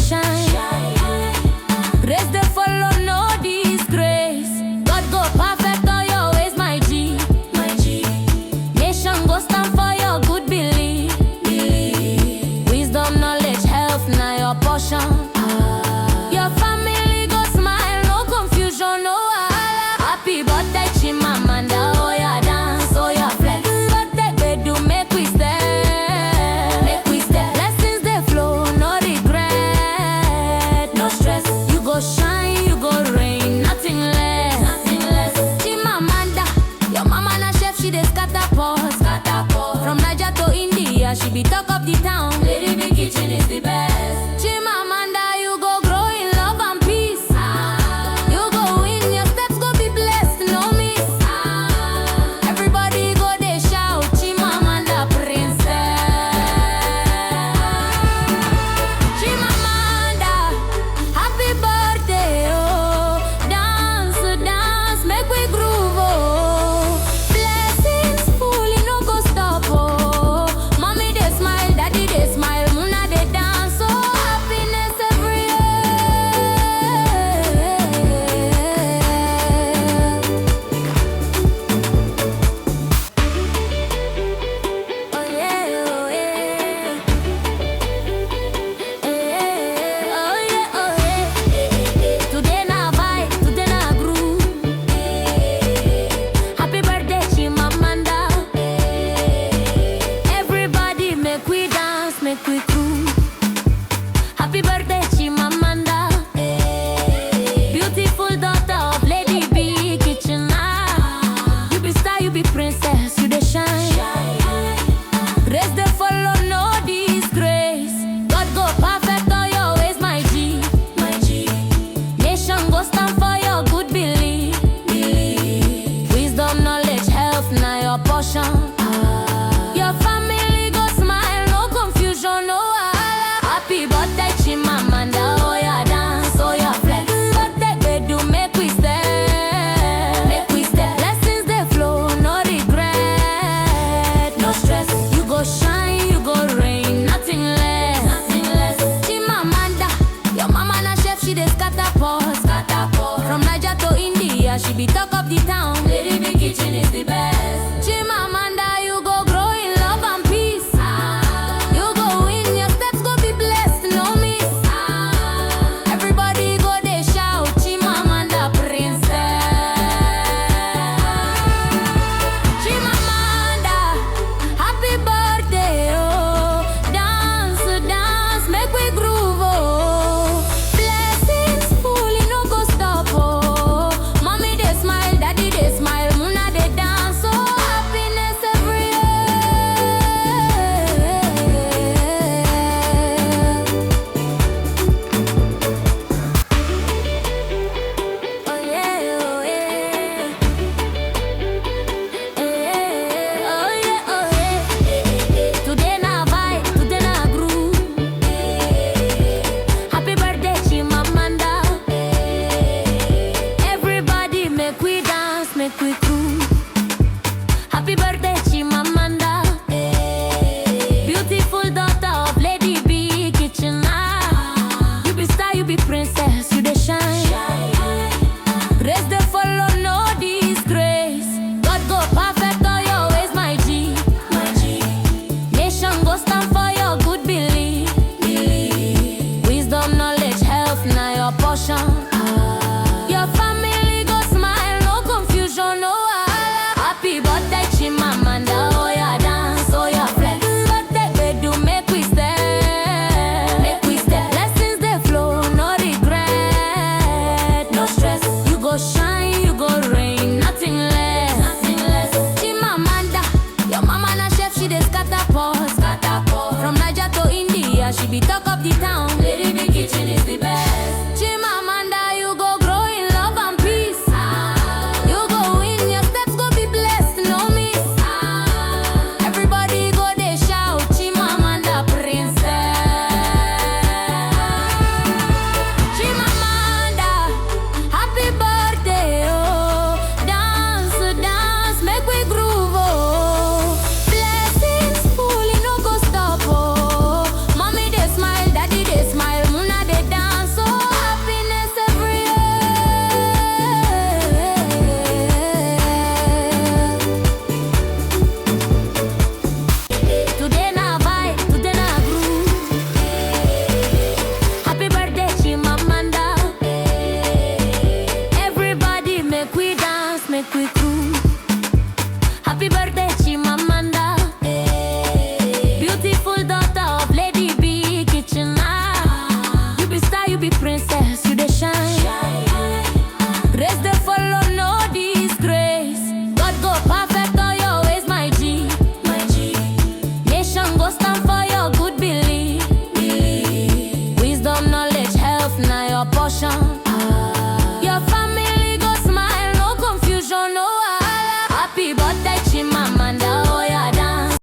shine. Grace they follow, no disgrace. God go perfect all your ways, my G. Nation go stand for your good belief. Wisdom, knowledge, health, now your portion. Your family go smile, no confusion, no wahala. Happy birthday, Chimamanda, oh yeah dance, oh yeah flex. Birthday, bedu, make we step. Blessings they flow, no regret, no stress. You go shine, you go rain, nothing less. Chimamanda, your mama na chef, she dey scatter pots. From Niger to India, she be talk of the town. Lady Big Kitchen is the best. Chimamanda, you go grow in love and peace. You go win, your steps go be blessed, no miss. Everybody go they shout, Chimamanda princess. Chimamanda, happy birthday, oh. Dance, make we groove, oh. Blessings full, you no go stop, oh. Mommy they smile, daddy they smile, Muna they dance, oh. Happiness everywhere. Oh yeah, oh yeah. Oh yeah, oh yeah. Today na vibe, today na groove. Happy birthday, Chimamanda. Everybody make we dance, make we groove. Happy birthday, Chimamanda. Beautiful daughter of Lady Big Kitchen. You be star, you be princess, you dey shine. Grace they follow, no disgrace. God go perfect all your ways, my G. Nation go stand for your good belief. Wisdom, knowledge, health, now your portion. Your family go smile, no confusion, no wahala. Happy birthday, Chimamanda, oh yeah dance, oh yeah flex. Birthday, bedu, make we step. Blessings they flow, no regret, no stress. You go shine, you go rain, nothing less. Chimamanda, your mama na chef, she dey scatter pots. From Niger to India, she be talk of the town. Lady Big Kitchen is the best. Chimamanda, you go grow in love and peace. You go win, your steps go be blessed, no miss. Everybody go they shout, Chimamanda princess. Chimamanda, happy birthday, oh. Dance, make we groove, oh. Blessings full, you no go stop, oh. Mommy they smile, daddy they you be princess.